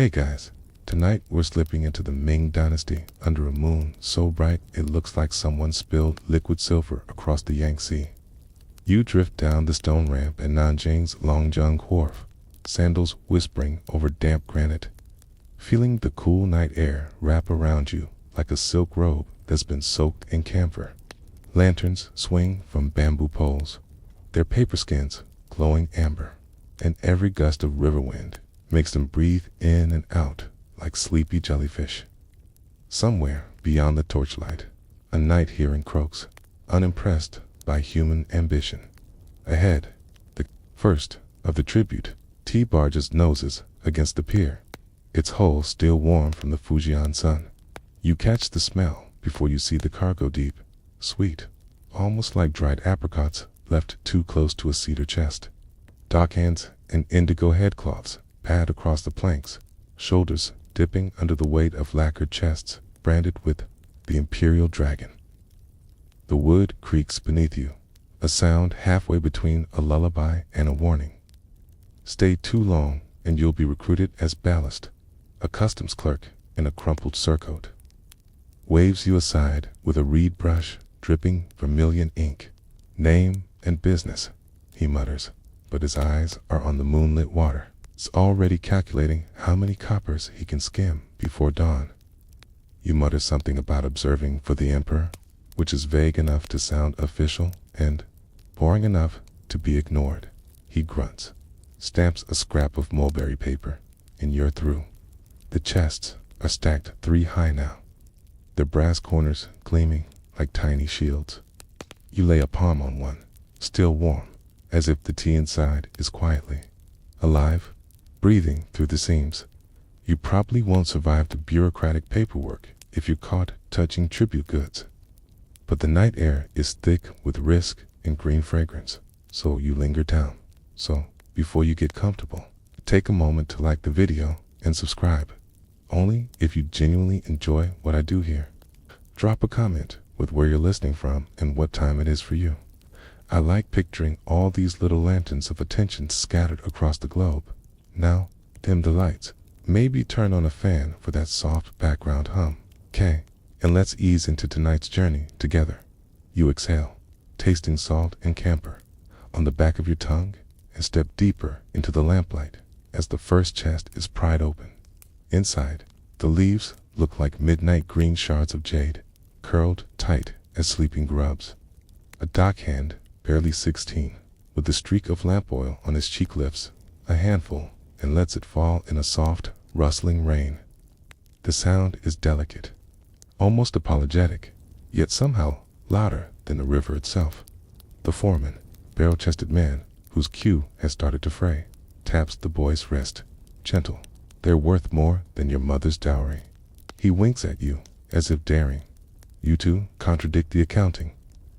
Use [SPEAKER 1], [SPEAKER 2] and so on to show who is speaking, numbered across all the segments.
[SPEAKER 1] Hey guys, tonight we're slipping into the Ming Dynasty under a moon so bright it looks like someone spilled liquid silver across the Yangtze. You drift down the stone ramp at Nanjing's Longjiang Wharf, sandals whispering over damp granite, feeling the cool night air wrap around you like a silk robe that's been soaked in camphor. Lanterns swing from bamboo poles, their paper skins glowing amber, and every gust of river wind makes them breathe in and out like sleepy jellyfish. Somewhere beyond the torchlight, a night heron croaks, unimpressed by human ambition. Ahead, the first of the tribute tea barges noses against the pier, its hull still warm from the Fujian sun. You catch the smell before you see the cargo deep, sweet, almost like dried apricots left too close to a cedar chest. Dockhands and indigo headcloths pad across the planks, shoulders dipping under the weight of lacquered chests branded with the Imperial Dragon. The wood creaks beneath you, a sound halfway between a lullaby and a warning. Stay too long and you'll be recruited as ballast. A customs clerk in a crumpled surcoat waves you aside with a reed brush dripping vermilion ink. Name and business, he mutters, but his eyes are on the moonlit water. It's already calculating how many coppers he can skim before dawn. You mutter something about observing for the emperor, which is vague enough to sound official and boring enough to be ignored. He grunts, stamps a scrap of mulberry paper, and you're through. The chests are stacked 3 high now, their brass corners gleaming like tiny shields. You lay a palm on one, still warm, as if the tea inside is quietly alive, breathing through the seams. You probably won't survive the bureaucratic paperwork if you're caught touching tribute goods. But the night air is thick with risk and green fragrance, so you linger down. So, before you get comfortable, take a moment to like the video and subscribe, only if you genuinely enjoy what I do here. Drop a comment with where you're listening from and what time it is for you. I like picturing all these little lanterns of attention scattered across the globe. Now, dim the lights. Maybe turn on a fan for that soft background hum. Okay, and let's ease into tonight's journey together. You exhale, tasting salt and camphor on the back of your tongue, and step deeper into the lamplight as the first chest is pried open. Inside, the leaves look like midnight green shards of jade, curled tight as sleeping grubs. A dockhand, barely 16, with a streak of lamp oil on his cheek lifts a handful and lets it fall in a soft, rustling rain. The sound is delicate, almost apologetic, yet somehow louder than the river itself. The foreman, barrel-chested man whose queue has started to fray, taps the boy's wrist, gentle. They're worth more than your mother's dowry. He winks at you as if daring. You two contradict the accounting.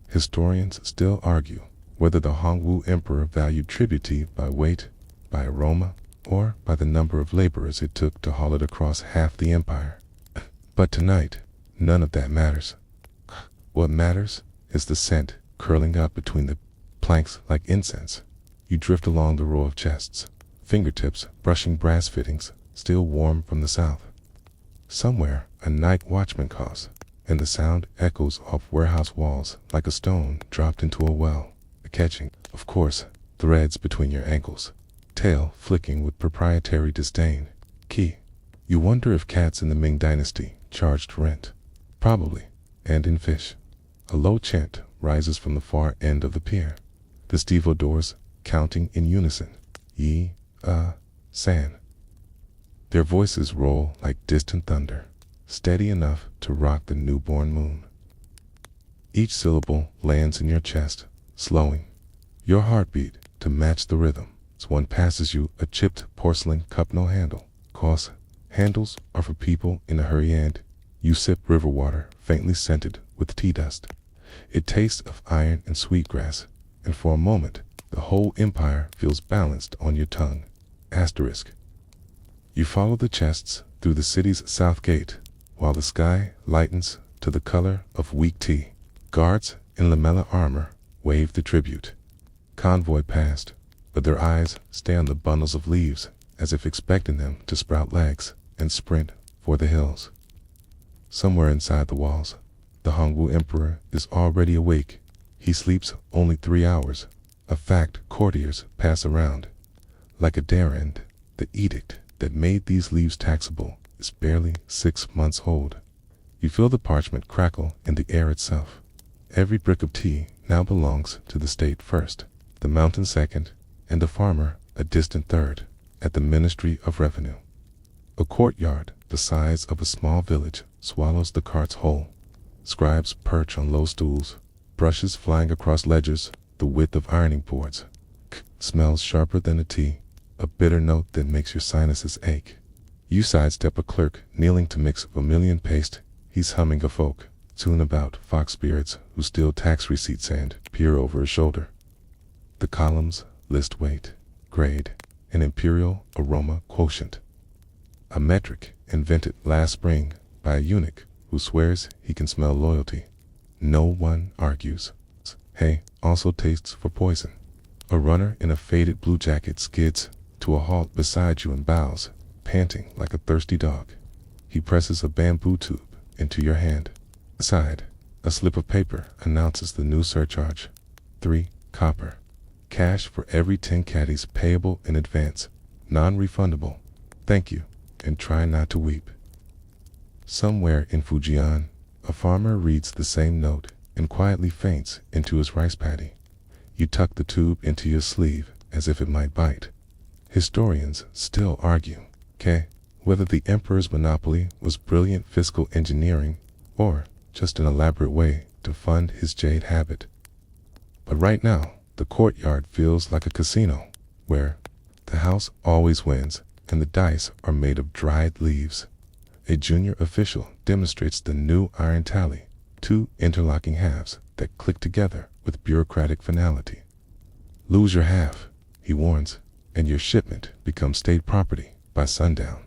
[SPEAKER 1] Historians still argue whether the Hongwu emperor valued tribute tea by weight, by aroma, or by the number of laborers it took to haul it across half the empire. But tonight, none of that matters. What matters is the scent curling up between the planks like incense. You drift along the row of chests, fingertips brushing brass fittings still warm from the south. Somewhere, a night watchman calls, and the sound echoes off warehouse walls like a stone dropped into a well, catching, of course, threads between your ankles, tail flicking with proprietary disdain. Key. You wonder if cats in the Ming Dynasty charged rent. Probably, and in fish. A low chant rises from the far end of the pier, the stevedores counting in unison. Yi, san. Their voices roll like distant thunder, steady enough to rock the newborn moon. Each syllable lands in your chest, slowing your heartbeat to match the rhythm as one passes you a chipped porcelain cup no handle. Cause handles are for people in a hurry and you sip river water faintly scented with tea dust. It tastes of iron and sweetgrass, and for a moment the whole empire feels balanced on your tongue. Asterisk. You follow the chests through the city's south gate while the sky lightens to the color of weak tea. Guards in lamella armor wave the tribute. Convoy passed, but their eyes stay on the bundles of leaves as if expecting them to sprout legs and sprint for the hills. Somewhere inside the walls, the Hongwu Emperor is already awake. He sleeps only 3 hours, a fact courtiers pass around like a darend. The edict that made these leaves taxable is barely 6 months old. You feel the parchment crackle in the air itself. Every brick of tea now belongs to the state first, the mountain second, and the farmer a distant third, at the Ministry of Revenue. A courtyard the size of a small village swallows the carts whole. Scribes perch on low stools, brushes flying across ledgers the width of ironing boards. Smells sharper than a tea, a bitter note that makes your sinuses ache. You sidestep a clerk kneeling to mix vermilion paste. He's humming a folk tune about fox spirits who steal tax receipts and peer over his shoulder. The columns list weight, grade, and imperial aroma quotient, a metric invented last spring by a eunuch who swears he can smell loyalty. No one argues. Hay also tastes for poison. A runner in a faded blue jacket skids to a halt beside you and bows, panting like a thirsty dog. He presses a bamboo tube into your hand. Aside, a slip of paper announces the new surcharge. 3 copper. Cash for every 10 caddies payable in advance. Non-refundable. Thank you, and try not to weep. Somewhere in Fujian, a farmer reads the same note and quietly faints into his rice paddy. You tuck the tube into your sleeve as if it might bite. Historians still argue, whether the emperor's monopoly was brilliant fiscal engineering or just an elaborate way to fund his jade habit. But right now, the courtyard feels like a casino, where the house always wins and the dice are made of dried leaves. A junior official demonstrates the new iron tally, 2 interlocking halves that click together with bureaucratic finality. Lose your half, he warns, and your shipment becomes state property by sundown.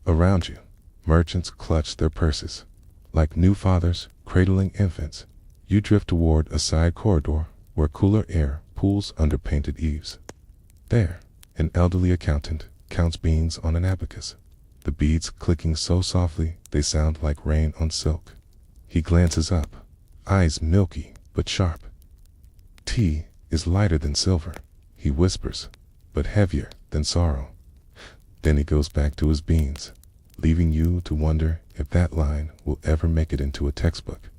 [SPEAKER 1] Around you, merchants clutch their purses. Like new fathers cradling infants, you drift toward a side corridor where cooler air pools under painted eaves. There, an elderly accountant counts beans on an abacus, the beads clicking so softly they sound like rain on silk. He glances up, eyes milky but sharp. Tea is lighter than silver, he whispers, but heavier than sorrow. Then he goes back to his beans, leaving you to wonder if that line will ever make it into a textbook.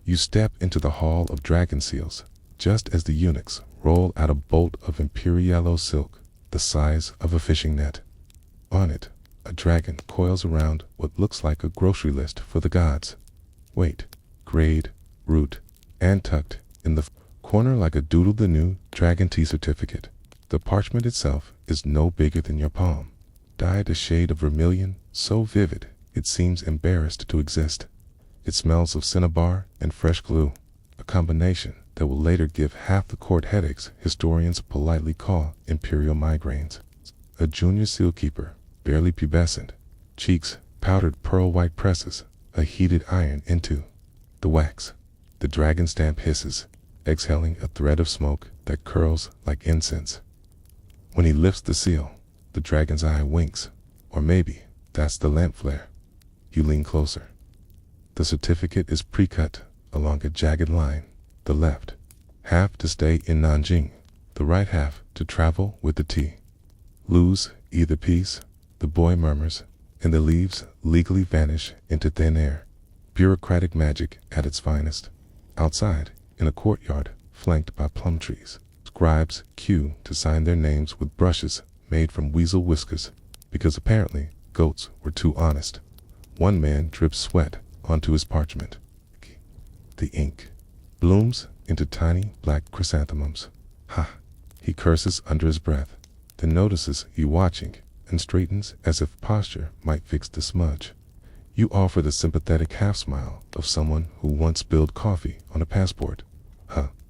[SPEAKER 1] You step into the hall of dragon seals, just as the eunuchs roll out a bolt of imperiello silk the size of a fishing net. On it, a dragon coils around what looks like a grocery list for the gods. Weight, grade, root, and tucked in the corner like a doodle the new dragon tea certificate. The parchment itself is no bigger than your palm, dyed a shade of vermilion so vivid it seems embarrassed to exist. It smells of cinnabar and fresh glue, a combination that will later give half the court headaches historians politely call imperial migraines. A junior sealkeeper, barely pubescent, cheeks powdered pearl white presses a heated iron into the wax. The dragon stamp hisses, exhaling a thread of smoke that curls like incense. When he lifts the seal, the dragon's eye winks, or maybe that's the lamp flare. You lean closer. The certificate is pre-cut along a jagged line, the left half to stay in Nanjing, the right half to travel with the tea. Lose either piece, the boy murmurs, and the leaves legally vanish into thin air. Bureaucratic magic at its finest. Outside, in a courtyard flanked by plum trees, scribes queue to sign their names with brushes made from weasel whiskers, because apparently goats were too honest. One man drips sweat onto his parchment. The ink blooms into tiny black chrysanthemums. Ha! He curses under his breath, then notices you watching and straightens as if posture might fix the smudge. You offer the sympathetic half-smile of someone who once spilled coffee on a passport.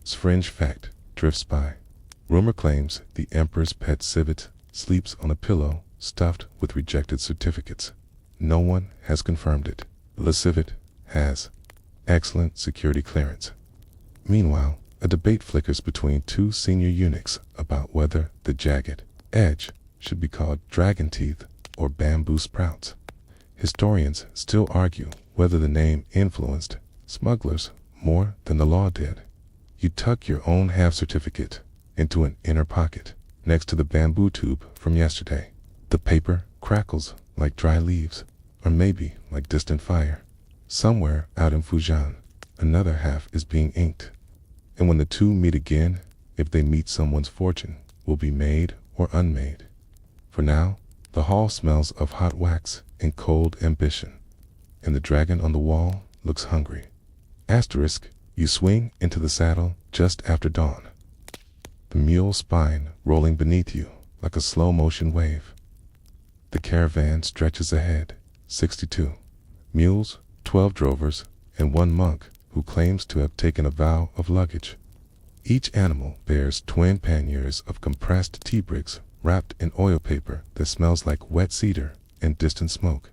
[SPEAKER 1] Fringe fact drifts by. Rumor claims the emperor's pet civet sleeps on a pillow stuffed with rejected certificates. No one has confirmed it. The civet has excellent security clearance. Meanwhile, a debate flickers between 2 senior eunuchs about whether the jagged edge should be called dragon teeth or bamboo sprouts. Historians still argue whether the name influenced smugglers more than the law did. You tuck your own half certificate into an inner pocket next to the bamboo tube from yesterday. The paper crackles like dry leaves, or maybe like distant fire. Somewhere out in Fujian, another half is being inked. And when the two meet again, if they meet, someone's fortune will be made or unmade. For now, the hall smells of hot wax and cold ambition, and the dragon on the wall looks hungry. Asterisk, you swing into the saddle just after dawn, the mule's spine rolling beneath you like a slow-motion wave. The caravan stretches ahead, 62 mules, 12 drovers, and one monk who claims to have taken a vow of luggage. Each animal bears twin panniers of compressed tea bricks wrapped in oil paper that smells like wet cedar and distant smoke.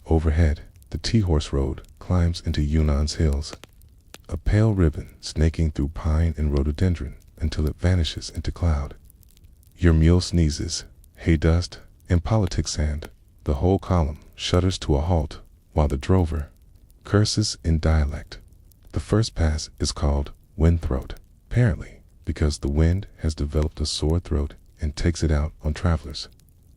[SPEAKER 1] Overhead, the tea horse road climbs into Yunnan's hills, a pale ribbon snaking through pine and rhododendron until it vanishes into cloud. Your mule sneezes, hay dust, and politics sand. The whole column shudders to a halt while the drover curses in dialect. The first pass is called wind throat, apparently because the wind has developed a sore throat and takes it out on travelers.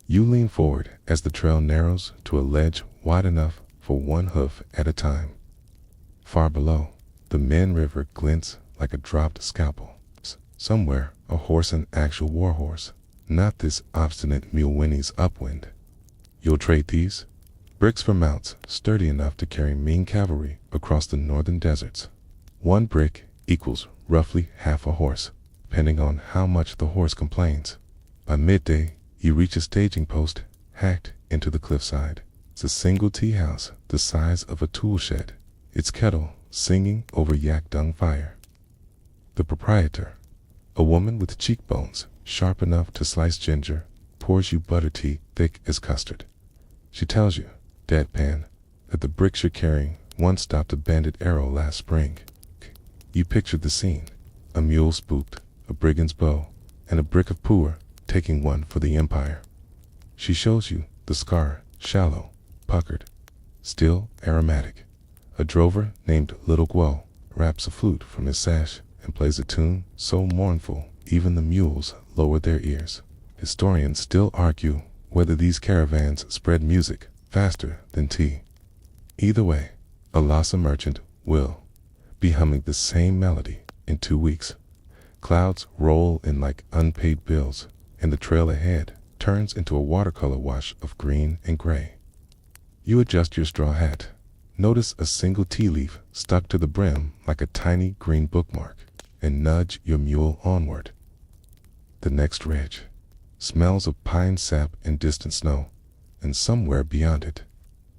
[SPEAKER 1] You lean forward as the trail narrows to a ledge wide enough for one hoof at a time. Far below, the Min River glints like a dropped scalpel. Somewhere, a horse, an actual war horse, not this obstinate mule whinnies upwind. You'll trade these bricks for mounts sturdy enough to carry Ming cavalry across the northern deserts. One brick equals roughly half a horse, depending on how much the horse complains. By midday, you reach a staging post hacked into the cliffside. It's a single tea house the size of a tool shed, its kettle singing over yak dung fire. The proprietor, a woman with cheekbones sharp enough to slice ginger, pours you butter tea thick as custard. She tells you, deadpan, that the bricks you're carrying once stopped a bandit arrow last spring. You pictured the scene: a mule spooked, a brigand's bow, and a brick of puer taking one for the empire. She shows you the scar, shallow, puckered, still aromatic. A drover named Little Guo wraps a flute from his sash and plays a tune so mournful even the mules lower their ears. Historians still argue whether these caravans spread music faster than tea. Either way, a Lhasa merchant will be humming the same melody in 2 weeks. Clouds roll in like unpaid bills, and the trail ahead turns into a watercolor wash of green and gray. You adjust your straw hat. Notice a single tea leaf stuck to the brim like a tiny green bookmark, and nudge your mule onward. The next ridge smells of pine sap and distant snow, and somewhere beyond it,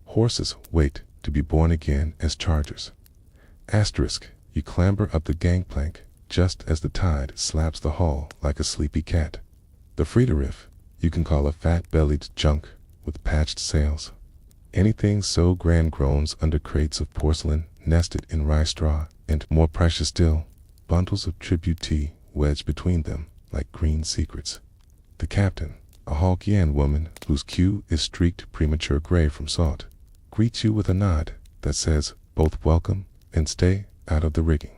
[SPEAKER 1] horses wait to be born again as chargers. Asterisk, you clamber up the gangplank just as the tide slaps the hull like a sleepy cat. The Friederiff you can call a fat-bellied junk with patched sails. Anything so grand groans under crates of porcelain nested in rye straw, and more precious still, bundles of tribute tea wedged between them like green secrets. The captain, a Halkian woman whose queue is streaked premature gray from salt, greets you with a nod that says both welcome and stay out of the rigging.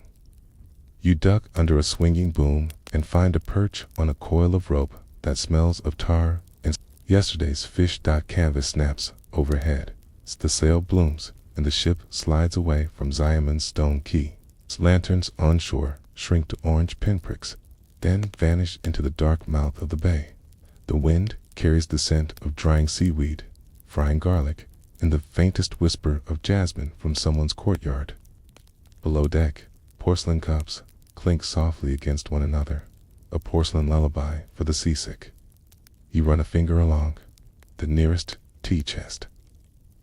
[SPEAKER 1] You duck under a swinging boom and find a perch on a coil of rope that smells of tar, and yesterday's fish. Canvas snaps overhead. The sail blooms and the ship slides away from Xiamen's stone quay. Its lanterns on shore shrink to orange pinpricks, then vanish into the dark mouth of the bay. The wind carries the scent of drying seaweed, frying garlic, and the faintest whisper of jasmine from someone's courtyard. Below deck, porcelain cups clink softly against one another, a porcelain lullaby for the seasick. You run a finger along the nearest tea chest.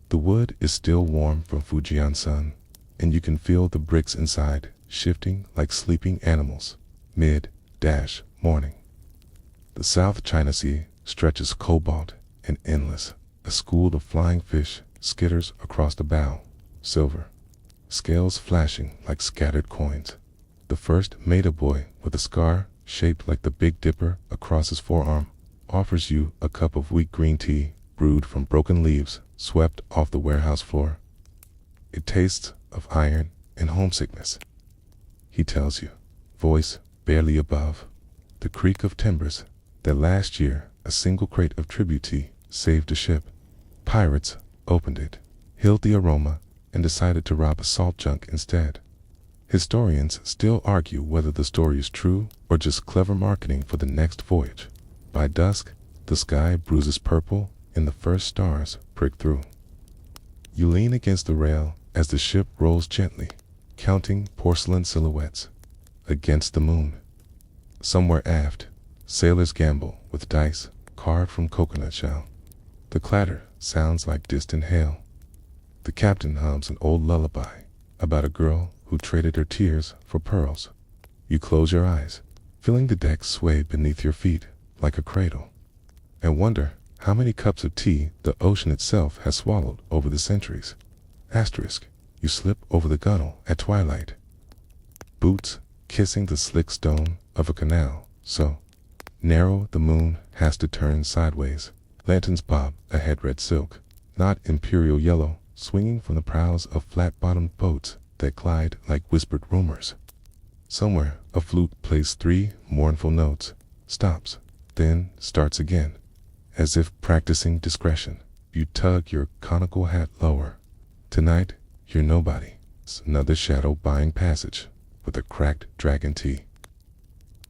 [SPEAKER 1] The wood is still warm from Fujian sun, and you can feel the bricks inside shifting like sleeping animals. Mid-morning. The South China Sea stretches cobalt and endless. A school of flying fish skitters across the bow, silver, scales flashing like scattered coins. The first Maida boy with a scar shaped like the Big Dipper across his forearm offers you a cup of weak green tea brewed from broken leaves swept off the warehouse floor. It tastes of iron and homesickness, he tells you, voice barely above the creak of timbers, that last year a single crate of tribute tea saved a ship. Pirates opened it, hailed the aroma, and decided to rob a salt junk instead. Historians still argue whether the story is true or just clever marketing for the next voyage. By dusk, the sky bruises purple and the first stars prick through. You lean against the rail as the ship rolls gently, counting porcelain silhouettes against the moon. Somewhere aft, sailors gamble with dice carved from coconut shell. The clatter sounds like distant hail. The captain hums an old lullaby about a girl who traded her tears for pearls. You close your eyes, feeling the deck sway beneath your feet like a cradle, and wonder how many cups of tea the ocean itself has swallowed over the centuries. Asterisk, you slip over the gunwale at twilight, boots kissing the slick stone of a canal so narrow the moon has to turn sideways. Lanterns bob ahead, red silk, not imperial yellow, swinging from the prows of flat-bottomed boats that glide like whispered rumors. Somewhere a flute plays 3 mournful notes, stops, then starts again. As if practicing discretion, you tug your conical hat lower. Tonight, you're nobody. It's another shadow buying passage with a cracked dragon tea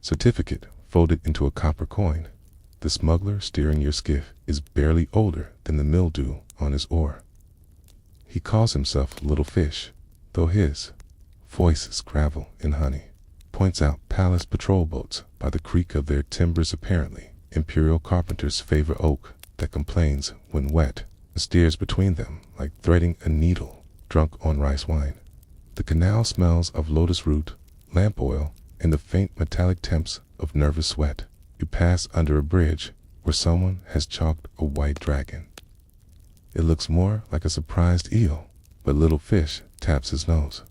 [SPEAKER 1] certificate folded into a copper coin. The smuggler steering your skiff is barely older than the mildew on his oar. He calls himself Little Fish, though his voice is gravel and honey. Points out palace patrol boats by the creak of their timbers, apparently imperial carpenters favor oak that complains when wet, and steers between them like threading a needle drunk on rice wine. The canal smells of lotus root, lamp oil, and the faint metallic temps of nervous sweat. You pass under a bridge where someone has chalked a white dragon. It looks more like a surprised eel, but Little Fish taps his nose.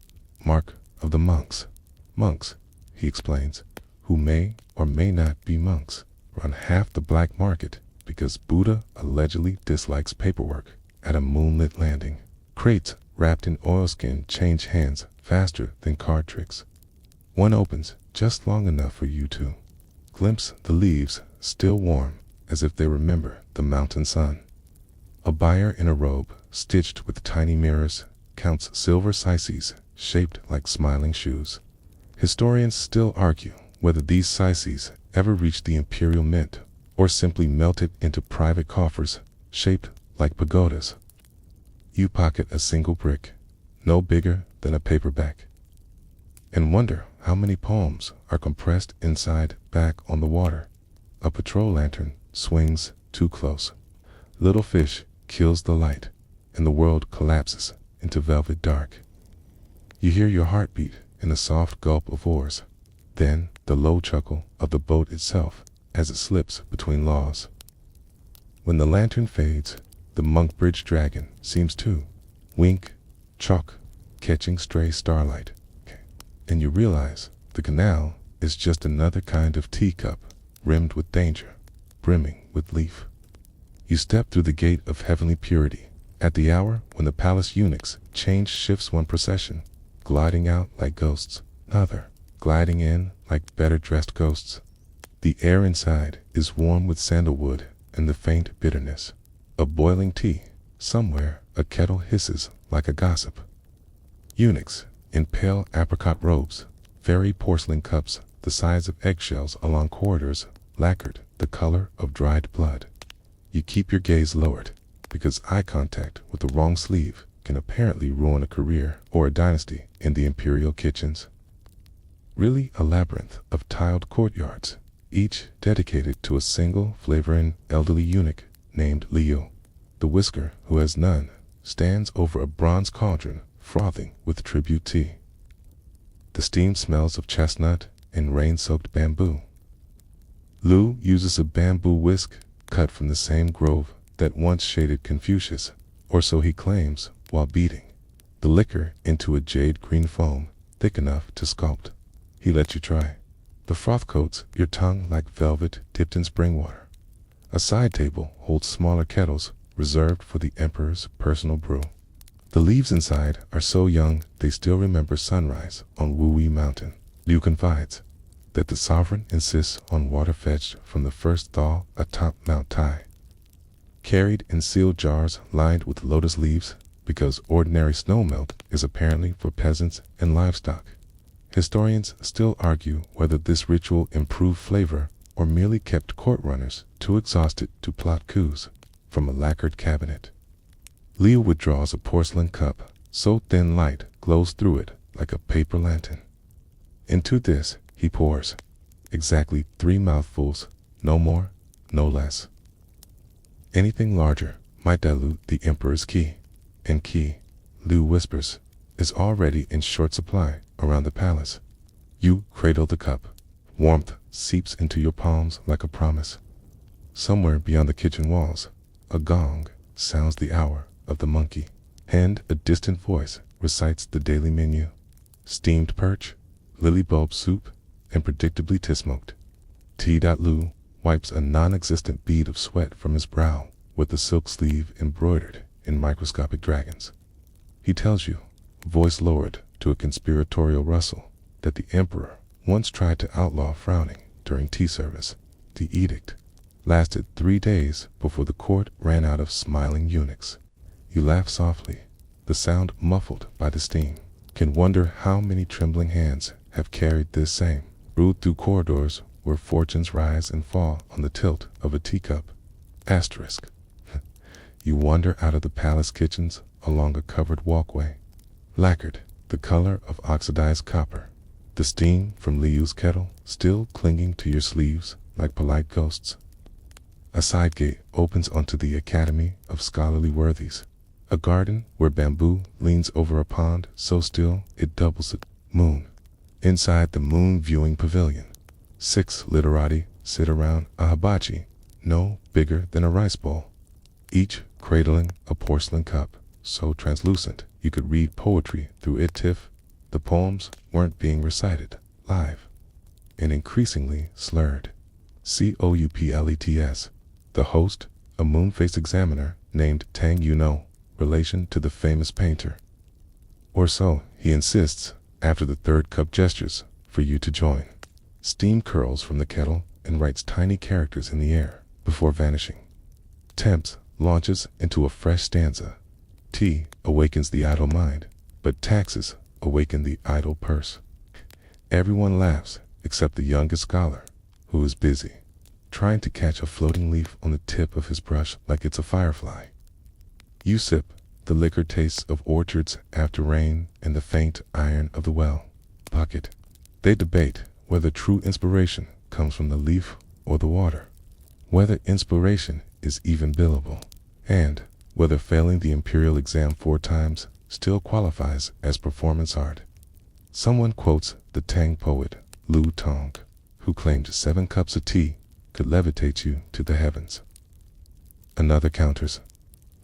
[SPEAKER 1] Mark of the monks. Monks, he explains, who may or may not be monks, run half the black market because Buddha allegedly dislikes paperwork at a moonlit landing. Crates wrapped in oilskin change hands faster than card tricks. One opens just long enough for you to glimpse the leaves still warm as if they remember the mountain sun. A buyer in a robe stitched with tiny mirrors counts silver syces shaped like smiling shoes. Historians still argue whether these syces ever reached the imperial mint or simply melted into private coffers shaped like pagodas. You pocket a single brick, no bigger than a paperback, and wonder how many poems are compressed inside back on the water. A patrol lantern swings too close. Little Fish kills the light, and the world collapses into velvet dark. You hear your heartbeat in the soft gulp of oars, then the low chuckle of the boat itself as it slips between laws. When the lantern fades, the Monkbridge dragon seems to wink, chalk, catching stray starlight, and you realize the canal is just another kind of teacup, rimmed with danger, brimming with leaf. You step through the gate of heavenly purity, at the hour when the palace eunuchs change shifts, one procession, gliding out like ghosts, another, gliding in like better-dressed ghosts. The air inside is warm with sandalwood and the faint bitterness of boiling tea. Somewhere a kettle hisses like a gossip. Eunuchs in pale apricot robes ferry porcelain cups the size of eggshells along corridors lacquered the color of dried blood. You keep your gaze lowered because eye contact with the wrong sleeve can apparently ruin a career or a dynasty in the imperial kitchens. Really a labyrinth of tiled courtyards, each dedicated to a single flavoring elderly eunuch named Leo. The whisker, who has none, stands over a bronze cauldron frothing with tribute tea. The steam smells of chestnut and rain-soaked bamboo. Lou uses a bamboo whisk cut from the same grove that once shaded Confucius, or so he claims, while beating the liquor into a jade-green foam thick enough to sculpt. He lets you try. The froth coats your tongue like velvet dipped in spring water. A side table holds smaller kettles reserved for the emperor's personal brew. The leaves inside are so young they still remember sunrise on Wuyi Mountain. Liu confides that the sovereign insists on water fetched from the first thaw atop Mount Tai, carried in sealed jars lined with lotus leaves, because ordinary snowmelt is apparently for peasants and livestock. Historians still argue whether this ritual improved flavor or merely kept court runners too exhausted to plot coups from a lacquered cabinet. Leo withdraws a porcelain cup so thin light glows through it like a paper lantern. Into this he pours exactly 3 mouthfuls, no more, no less. Anything larger might dilute the emperor's qi, and qi, Liu whispers, is already in short supply around the palace. You cradle the cup. Warmth seeps into your palms like a promise. Somewhere beyond the kitchen walls, a gong sounds the hour of the monkey, and a distant voice recites the daily menu. Steamed perch, lily bulb soup, and predictably tea-smoked. Liu wipes a non-existent bead of sweat from his brow with the silk sleeve embroidered in microscopic dragons. He tells you, voice lowered to a conspiratorial rustle, that the emperor once tried to outlaw frowning during tea service. The edict lasted 3 days before the court ran out of smiling eunuchs. You laugh softly, the sound muffled by the steam. Can wonder how many trembling hands have carried this same ruled through corridors where fortunes rise and fall on the tilt of a teacup. Asterisk. You wander out of the palace kitchens along a covered walkway, lacquered, the color of oxidized copper. The steam from Liu's kettle still clinging to your sleeves like polite ghosts. A side gate opens onto the Academy of Scholarly Worthies, a garden where bamboo leans over a pond so still it doubles the moon. Inside the moon viewing pavilion, 6 literati sit around a hibachi, no bigger than a rice bowl, each cradling a porcelain cup so translucent you could read poetry through it if the poems weren't being recited live and increasingly slurred. Couplets. The host, a moon-faced examiner named Tang Yuno, relation to the famous painter. Or so he insists after the 3rd cup gestures for you to join. Steam curls from the kettle and writes tiny characters in the air before vanishing. Temps launches into a fresh stanza. Tea awakens the idle mind, but taxes awaken the idle purse. Everyone laughs except the youngest scholar, who is busy, trying to catch a floating leaf on the tip of his brush like it's a firefly. You sip, the liquor tastes of orchards after rain and the faint iron of the well bucket. They debate whether true inspiration comes from the leaf or the water, whether inspiration is even billable, and whether failing the imperial exam 4 times still qualifies as performance art. Someone quotes the Tang poet Lu Tong, who claimed 7 cups of tea could levitate you to the heavens. Another counters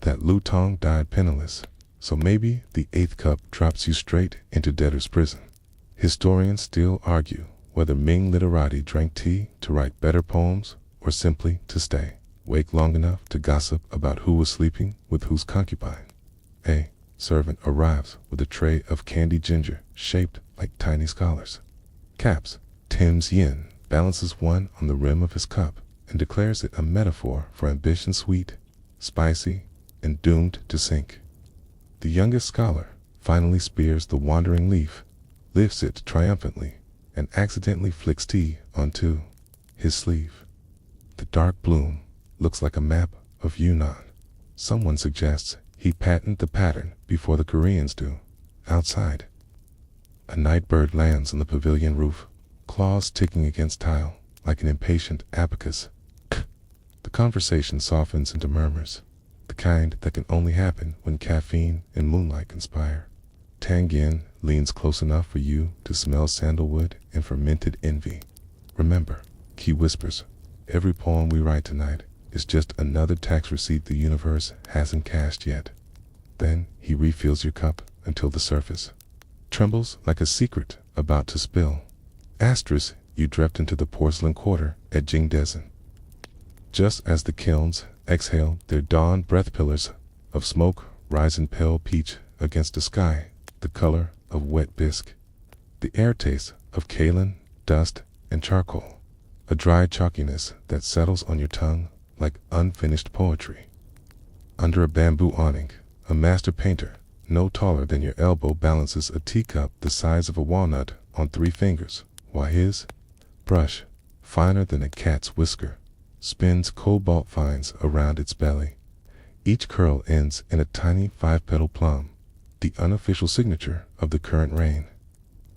[SPEAKER 1] that Lu Tong died penniless, so maybe the 8th cup drops you straight into debtor's prison. Historians still argue whether Ming literati drank tea to write better poems or simply to stay awake long enough to gossip about who was sleeping with whose concubine. A servant arrives with a tray of candied ginger shaped like tiny scholars. Caps. Tim's yin balances one on the rim of his cup and declares it a metaphor for ambition sweet, spicy, and doomed to sink. The youngest scholar finally spears the wandering leaf, lifts it triumphantly, and accidentally flicks tea onto his sleeve. The dark bloom looks like a map of Yunnan. Someone suggests he patented the pattern before the Koreans do. Outside, a night bird lands on the pavilion roof, claws ticking against tile like an impatient abacus. The conversation softens into murmurs, the kind that can only happen when caffeine and moonlight conspire. Tang Yin leans close enough for you to smell sandalwood and fermented envy. Remember, he whispers, every poem we write tonight is just another tax receipt the universe hasn't cashed yet. Then he refills your cup until the surface trembles like a secret about to spill. Asterisk, you drift into the porcelain quarter at Jingdezhen. Just as the kilns exhale their dawn breath, pillars of smoke rise in pale peach against a sky the color of wet bisque. The air tastes of kaolin, dust, and charcoal, a dry chalkiness that settles on your tongue like unfinished poetry. Under a bamboo awning, a master painter, no taller than your elbow, balances a teacup the size of a walnut on 3 fingers, while his brush, finer than a cat's whisker, spins cobalt fines around its belly. Each curl ends in a tiny 5-petal plum, the unofficial signature of the current rain.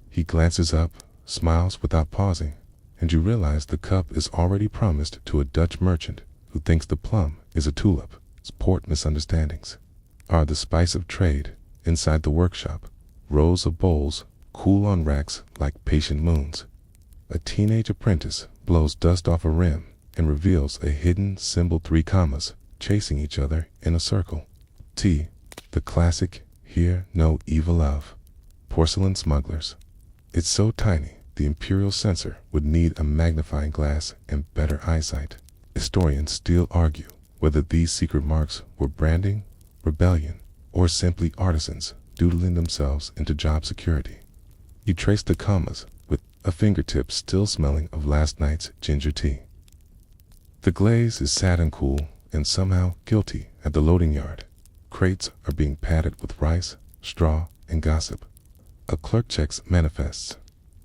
[SPEAKER 1] He glances up, smiles without pausing, and you realize the cup is already promised to a Dutch merchant who thinks the plum is a tulip. Sport misunderstandings are the spice of trade. Inside the workshop, rows of bowls cool on racks like patient moons. A teenage apprentice blows dust off a rim and reveals a hidden symbol, 3 commas, chasing each other in a circle. T, the classic, here no evil of. Porcelain smugglers. It's so tiny, the imperial censor would need a magnifying glass and better eyesight. Historians still argue whether these secret marks were branding, rebellion, or simply artisans doodling themselves into job security. You trace the commas with a fingertip still smelling of last night's ginger tea. The glaze is sad and cool and somehow guilty at the loading yard. Crates are being padded with rice, straw, and gossip. A clerk checks manifests.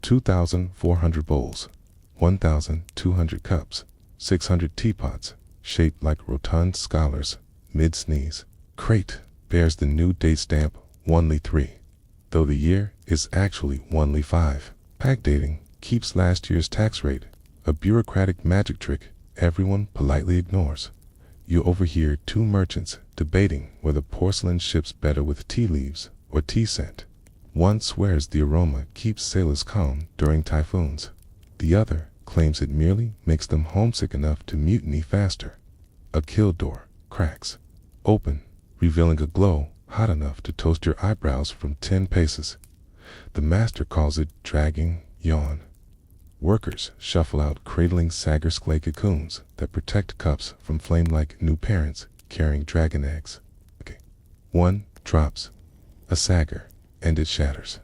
[SPEAKER 1] 2,400 bowls, 1,200 cups, 600 teapots, shaped like rotund scholars, mid-sneeze. Crate bears the new date stamp, 1ly3, though the year is actually 1ly5. Backdating keeps last year's tax rate, a bureaucratic magic trick everyone politely ignores. You overhear 2 merchants debating whether porcelain ships better with tea leaves or tea scent. One swears the aroma keeps sailors calm during typhoons. The other claims it merely makes them homesick enough to mutiny faster. A kill door cracks open, revealing a glow hot enough to toast your eyebrows from 10 paces. The master calls it dragging yawn. Workers shuffle out, cradling sagger clay cocoons that protect cups from flame like new parents carrying dragon eggs. One drops, a sagger, and it shatters.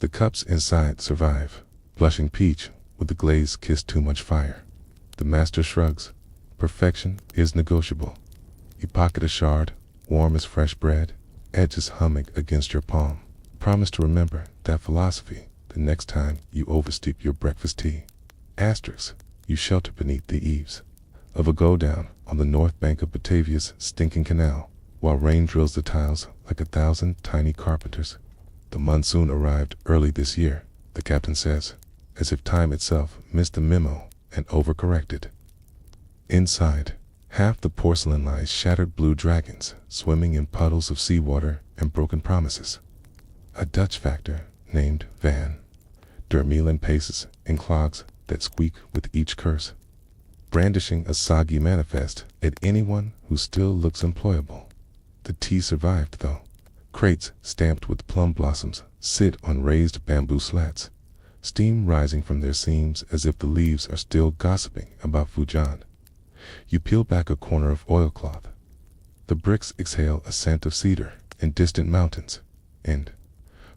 [SPEAKER 1] The cups inside survive, blushing peach with the glaze kissed too much fire. The master shrugs. Perfection is negotiable. You pocket a shard, warm as fresh bread, edges humming against your palm. Promise to remember that philosophy the next time you oversteep your breakfast tea. Asterisk, you shelter beneath the eaves of a go-down on the north bank of Batavia's stinking canal, while rain drills the tiles like 1,000 tiny carpenters. The monsoon arrived early this year, the captain says, as if time itself missed the memo and overcorrected. Inside, half the porcelain lies shattered blue dragons swimming in puddles of seawater and broken promises. A Dutch factor named Van der Meulen paces in clogs that squeak with each curse, brandishing a soggy manifest at anyone who still looks employable. The tea survived, though. Crates stamped with plum blossoms sit on raised bamboo slats, steam rising from their seams as if the leaves are still gossiping about Fujian. You peel back a corner of oilcloth. The bricks exhale a scent of cedar and distant mountains, and,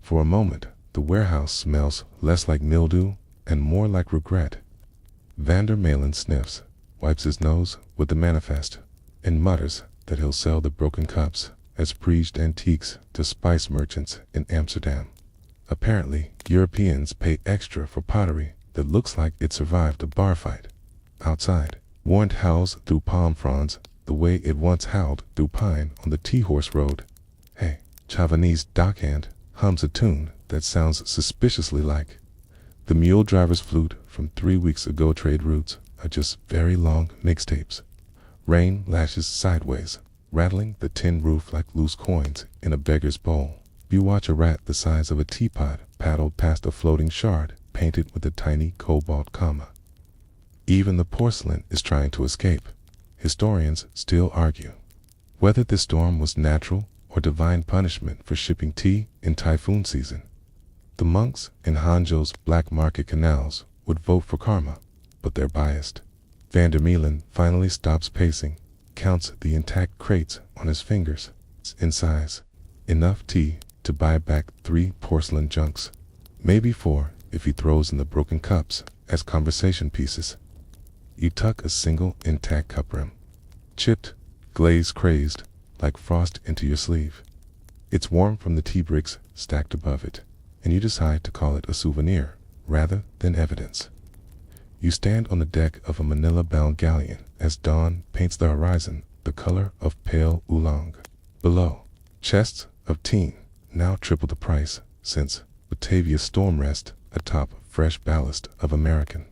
[SPEAKER 1] for a moment, the warehouse smells less like mildew and more like regret. Van der Meulen sniffs, wipes his nose with the manifest, and mutters that he'll sell the broken cups as prized antiques to spice merchants in Amsterdam. Apparently, Europeans pay extra for pottery that looks like it survived a bar fight. Outside, warrant howls through palm fronds the way it once howled through pine on the Tea-Horse Road. Hey, Chavanese dockhand hums a tune that sounds suspiciously like the mule driver's flute from 3 weeks ago. Trade routes are just very long mixtapes. Rain lashes sideways, rattling the tin roof like loose coins in a beggar's bowl. You watch a rat the size of a teapot paddle past a floating shard painted with a tiny cobalt comma. Even the porcelain is trying to escape. Historians still argue whether this storm was natural or divine punishment for shipping tea in typhoon season. The monks in Hangzhou's black market canals would vote for karma, but they're biased. Vandermeulen finally stops pacing, counts the intact crates on his fingers. In size, enough tea to buy back 3 porcelain junks, maybe 4 if he throws in the broken cups as conversation pieces. You tuck a single intact cup rim, chipped, glazed, crazed, like frost, into your sleeve. It's warm from the tea bricks stacked above it, and you decide to call it a souvenir rather than evidence. You stand on the deck of a Manila-bound galleon as dawn paints the horizon the color of pale oolong. Below, chests of tea, now triple the price since Batavia's storm rest atop fresh ballast of American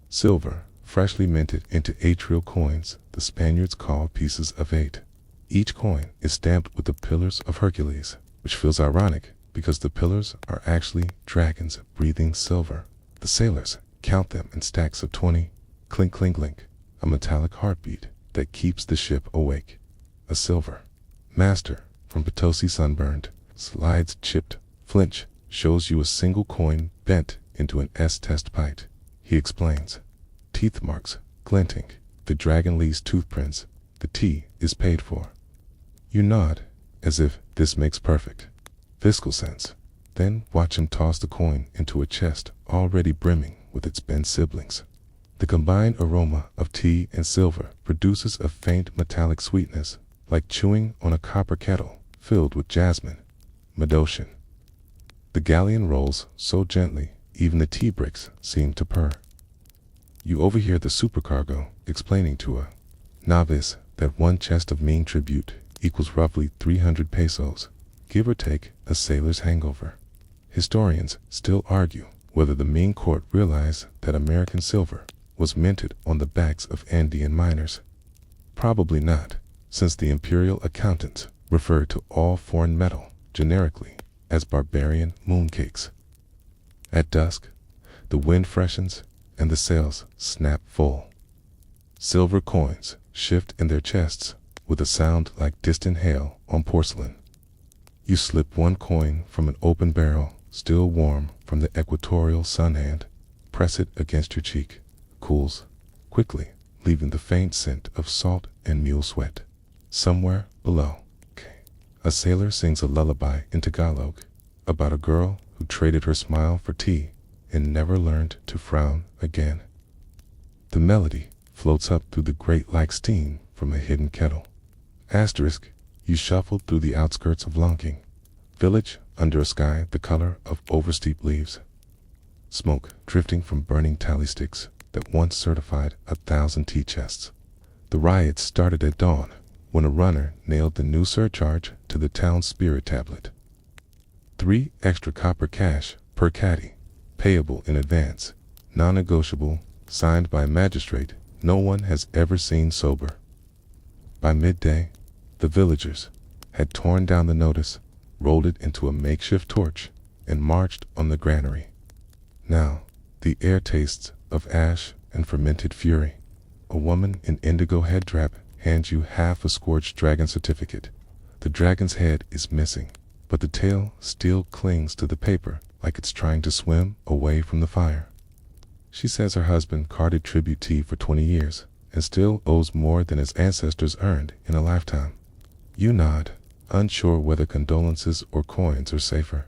[SPEAKER 1] silver, freshly minted into atrial coins the Spaniards call pieces of 8. Each coin is stamped with the pillars of Hercules, which feels ironic because the pillars are actually dragons breathing silver. The sailors count them in stacks of 20, clink clink clink, a metallic heartbeat that keeps the ship awake. A silver master from Potosi sunburned, slides chipped, flinch, shows you a single coin bent into an S-test pite. He explains. Teeth marks, glinting, the dragon leaves toothprints, the tea is paid for. You nod, as if this makes perfect fiscal sense. Then watch him toss the coin into a chest already brimming with its bent siblings. The combined aroma of tea and silver produces a faint metallic sweetness, like chewing on a copper kettle filled with jasmine. Medocian. The galleon rolls so gently, even the tea bricks seem to purr. You overhear the supercargo explaining to a novice that 1 chest of Ming tribute equals roughly 300 pesos, give or take a sailor's hangover. Historians still argue whether the Ming court realized that American silver was minted on the backs of Andean miners. Probably not, since the imperial accountants referred to all foreign metal generically as barbarian mooncakes. At dusk, the wind freshens and the sails snap full. Silver coins shift in their chests with a sound like distant hail on porcelain. You slip 1 coin from an open barrel, still warm from the equatorial sun hand, press it against your cheek, cools quickly, leaving the faint scent of salt and mule sweat. Somewhere below, a sailor sings a lullaby in Tagalog about a girl who traded her smile for tea and never learned to frown again. The melody floats up through the grate like steam from a hidden kettle. Asterisk, you shuffle through the outskirts of Lonking village under a sky the color of oversteep leaves. Smoke drifting from burning tally sticks that once certified 1,000 tea chests. The riots started at dawn when a runner nailed the new surcharge to the town's spirit tablet. 3 extra copper cash per caddy, payable in advance, non-negotiable, signed by a magistrate no one has ever seen sober. By midday, the villagers had torn down the notice, rolled it into a makeshift torch, and marched on the granary. Now, the air tastes of ash and fermented fury. A woman in indigo head drap hands you half a scorched dragon certificate. The dragon's head is missing, but the tail still clings to the paper like it's trying to swim away from the fire. She says her husband carted tribute tea for 20 years and still owes more than his ancestors earned in a lifetime. You nod, unsure whether condolences or coins are safer.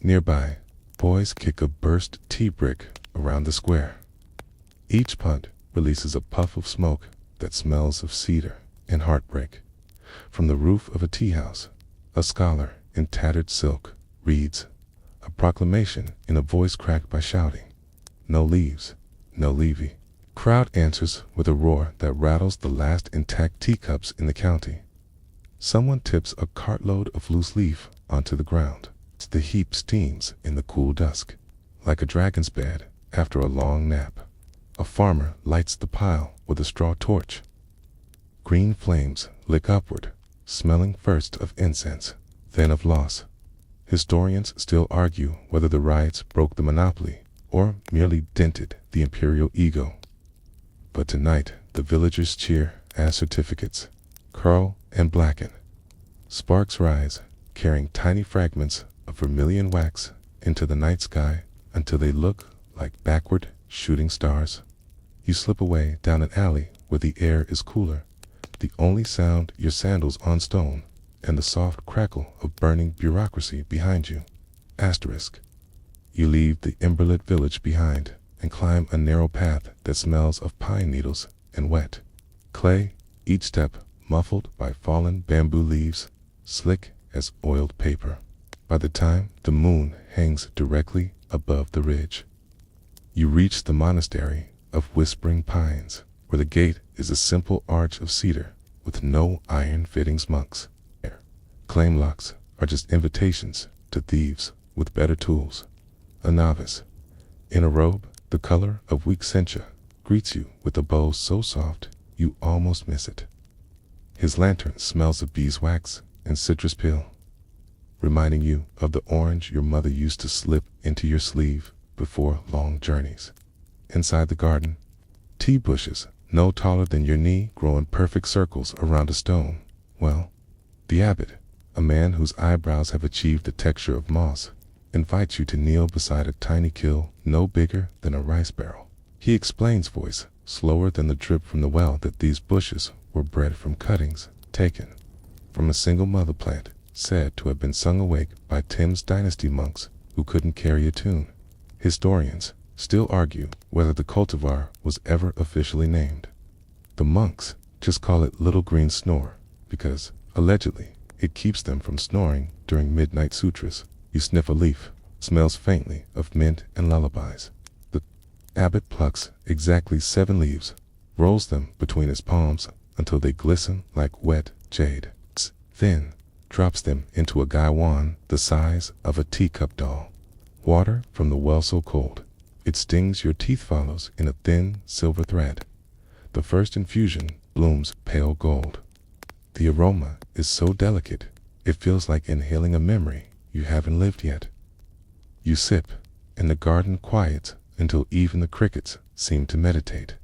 [SPEAKER 1] Nearby, boys kick a burst tea brick around the square. Each punt releases a puff of smoke that smells of cedar and heartbreak. From the roof of a tea house, a scholar in tattered silk reads a proclamation in a voice cracked by shouting, "No leaves, no levy." Crowd answers with a roar that rattles the last intact teacups in the county. Someone tips a cartload of loose leaf onto the ground. The heap steams in the cool dusk, like a dragon's bed after a long nap. A farmer lights the pile with a straw torch. Green flames lick upward, smelling first of incense, then of loss. Historians still argue whether the riots broke the monopoly or merely dented the imperial ego. But tonight, the villagers cheer as certificates curl and blacken. Sparks rise, carrying tiny fragments of vermilion wax into the night sky until they look like backward shooting stars. You slip away down an alley where the air is cooler. The only sound, your sandals on stone, and the soft crackle of burning bureaucracy behind you. Asterisk. You leave the emberlit village behind and climb a narrow path that smells of pine needles and wet clay, each step muffled by fallen bamboo leaves, slick as oiled paper. By the time the moon hangs directly above the ridge, you reach the monastery of whispering pines, where the gate is a simple arch of cedar with no iron fittings. Monks' claim locks are just invitations to thieves with better tools. A novice, in a robe the color of weak sencha, greets you with a bow so soft you almost miss it. His lantern smells of beeswax and citrus peel, reminding you of the orange your mother used to slip into your sleeve before long journeys. Inside the garden, tea bushes no taller than your knee grow in perfect circles around a stone. Well, the abbot, a man whose eyebrows have achieved the texture of moss, invites you to kneel beside a tiny kiln no bigger than a rice barrel. He explains, voice slower than the drip from the well, that these bushes were bred from cuttings taken from a single mother plant, said to have been sung awake by Tim's dynasty monks who couldn't carry a tune. Historians still argue whether the cultivar was ever officially named. The monks just call it Little Green Snore because, allegedly, it keeps them from snoring during midnight sutras. You sniff a leaf, smells faintly of mint and lullabies. The abbot plucks exactly 7 leaves, rolls them between his palms until they glisten like wet jade, then drops them into a gaiwan the size of a teacup doll. Water from the well so cold it stings your teeth follows in a thin silver thread. The first infusion blooms pale gold. The aroma is so delicate it feels like inhaling a memory you haven't lived yet. You sip, and the garden quiets until even the crickets seem to meditate.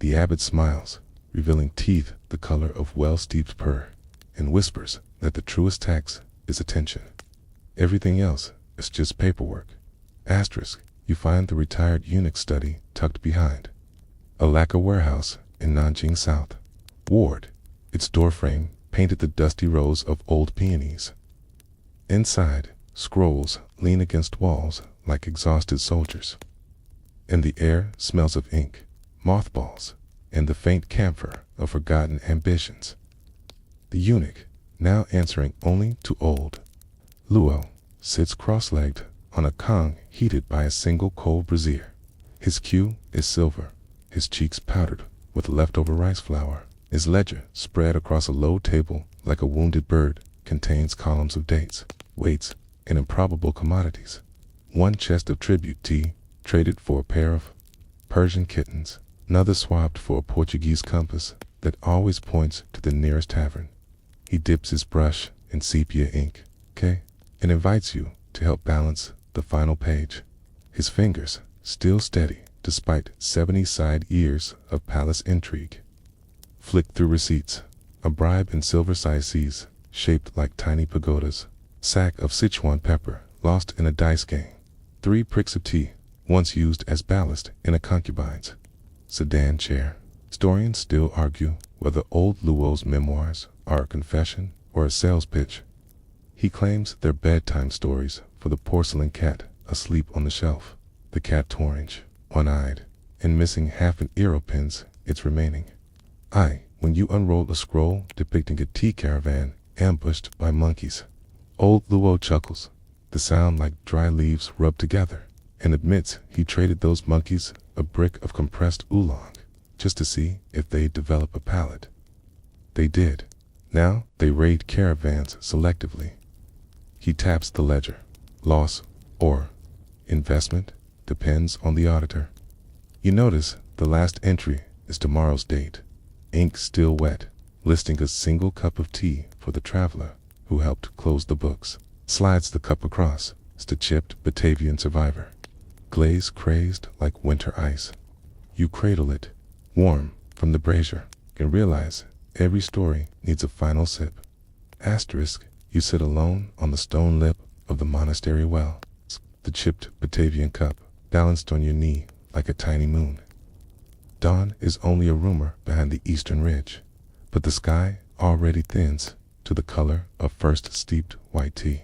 [SPEAKER 1] The abbot smiles, revealing teeth the color of well-steeped purr, and whispers that the truest tax is attention. Everything else is just paperwork. Asterisk. You find the retired eunuch study tucked behind a lacquer warehouse in Nanjing South Ward. Its doorframe painted the dusty rows of old peonies. Inside, scrolls lean against walls like exhausted soldiers, and the air smells of ink, mothballs, and the faint camphor of forgotten ambitions. The eunuch, now answering only to old Luo, sits cross-legged on a kang heated by a single coal brazier. His queue is silver, his cheeks powdered with leftover rice flour. His ledger, spread across a low table like a wounded bird, contains columns of dates, weights, and improbable commodities. One chest of tribute tea, traded for a pair of Persian kittens, another swapped for a Portuguese compass that always points to the nearest tavern. He dips his brush in sepia ink, and invites you to help balance the final page. His fingers still steady despite 70 side years of palace intrigue. Flick through receipts, a bribe in silver saises shaped like tiny pagodas, sack of Sichuan pepper lost in a dice game, 3 pricks of tea once used as ballast in a concubine's sedan chair. Historians still argue whether old Luo's memoirs are a confession or a sales pitch. He claims they're bedtime stories for the porcelain cat asleep on the shelf. The cat orange, one-eyed, and missing half an ear pins its remaining eye when you unroll a scroll depicting a tea caravan ambushed by monkeys. Old Luo chuckles, the sound like dry leaves rubbed together, and admits he traded those monkeys a brick of compressed oolong just to see if they'd develop a palate. They did. Now they raid caravans selectively. He taps the ledger. Loss or investment depends on the auditor. You notice the last entry is tomorrow's date. Ink still wet, listing a single cup of tea for the traveler who helped close the books. Slides the cup across, the chipped Batavian survivor. Glaze crazed like winter ice. You cradle it, warm from the brazier, and realize every story needs a final sip. Asterisk. You sit alone on the stone lip of the monastery well, the chipped Batavian cup balanced on your knee like a tiny moon. Dawn is only a rumor behind the eastern ridge, but the sky already thins to the color of first steeped white tea.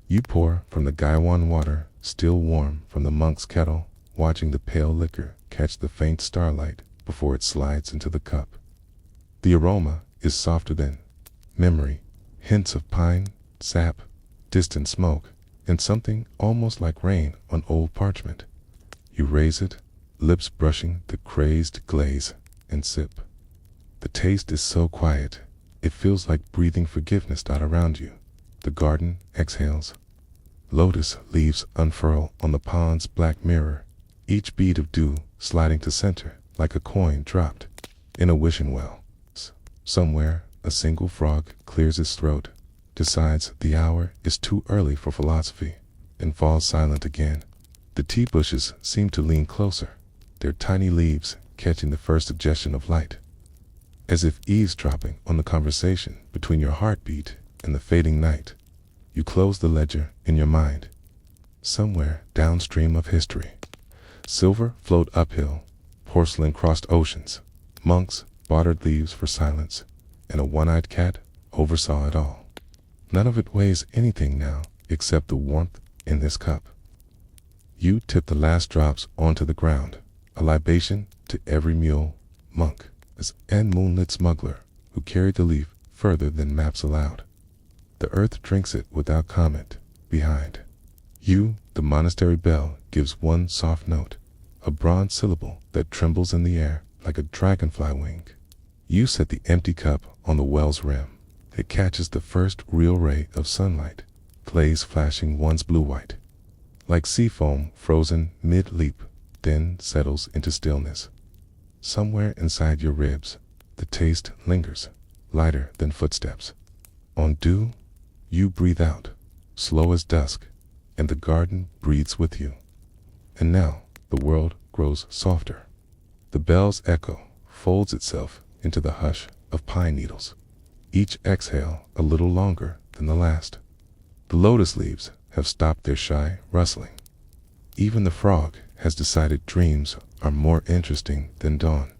[SPEAKER 1] You pour from the Gaiwan water, still warm from the monk's kettle, watching the pale liquor catch the faint starlight before it slides into the cup. The aroma is softer than memory, hints of pine, sap, distant smoke, and something almost like rain on old parchment. You raise it, lips brushing the crazed glaze, and sip. The taste is so quiet, it feels like breathing forgiveness out around you. The garden exhales. Lotus leaves unfurl on the pond's black mirror, each bead of dew sliding to center like a coin dropped in a wishing well. Somewhere, a single frog clears its throat, decides the hour is too early for philosophy, and falls silent again. The tea bushes seem to lean closer, their tiny leaves catching the first suggestion of light, as if eavesdropping on the conversation between your heartbeat and the fading night. You close the ledger in your mind. Somewhere downstream of history, silver flowed uphill, porcelain crossed oceans, monks bartered leaves for silence, and a one-eyed cat oversaw it all. None of it weighs anything now except the warmth in this cup. You tip the last drops onto the ground, a libation to every mule, monk, and moonlit smuggler who carried the leaf further than maps allowed. The earth drinks it without comment. Behind you, the monastery bell gives one soft note, a bronze syllable that trembles in the air like a dragonfly wing. You set the empty cup on the well's rim. It catches the first real ray of sunlight, glaze flashing once blue-white, like sea foam frozen mid-leap, then settles into stillness. Somewhere inside your ribs, the taste lingers, lighter than footsteps. On dew, you breathe out, slow as dusk, and the garden breathes with you. And now, the world grows softer. The bell's echo folds itself into the hush of pine needles, each exhale a little longer than the last. The lotus leaves have stopped their shy rustling. Even the frog has decided dreams are more interesting than dawn.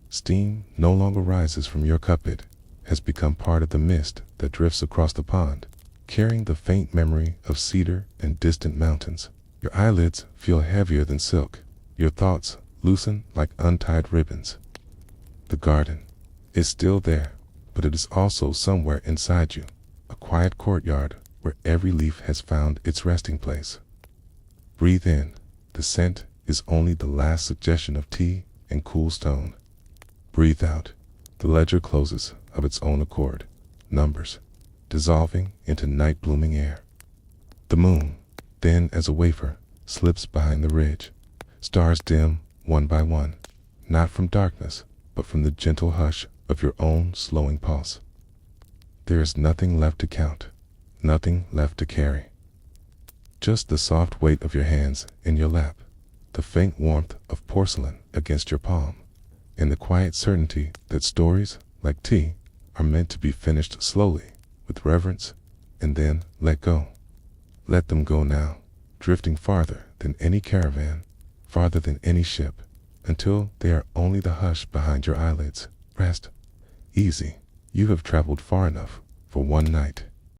[SPEAKER 1] Steam no longer rises from your cup. It has become part of the mist that drifts across the pond, carrying the faint memory of cedar and distant mountains. Your eyelids feel heavier than silk. Your thoughts loosen like untied ribbons. The garden is still there, but it is also somewhere inside you, a quiet courtyard where every leaf has found its resting place. Breathe in. The scent is only the last suggestion of tea and cool stone. Breathe out. The ledger closes of its own accord, numbers dissolving into night-blooming air. The moon, thin as a wafer, slips behind the ridge. Stars dim one by one, not from darkness, but from the gentle hush of your own slowing pulse. There is nothing left to count, nothing left to carry. Just the soft weight of your hands in your lap, the faint warmth of porcelain against your palm, and the quiet certainty that stories, like tea, are meant to be finished slowly, with reverence, and then let go. Let them go now, drifting farther than any caravan, farther than any ship, until they are only the hush behind your eyelids. Rest. Easy. You have traveled far enough for one night.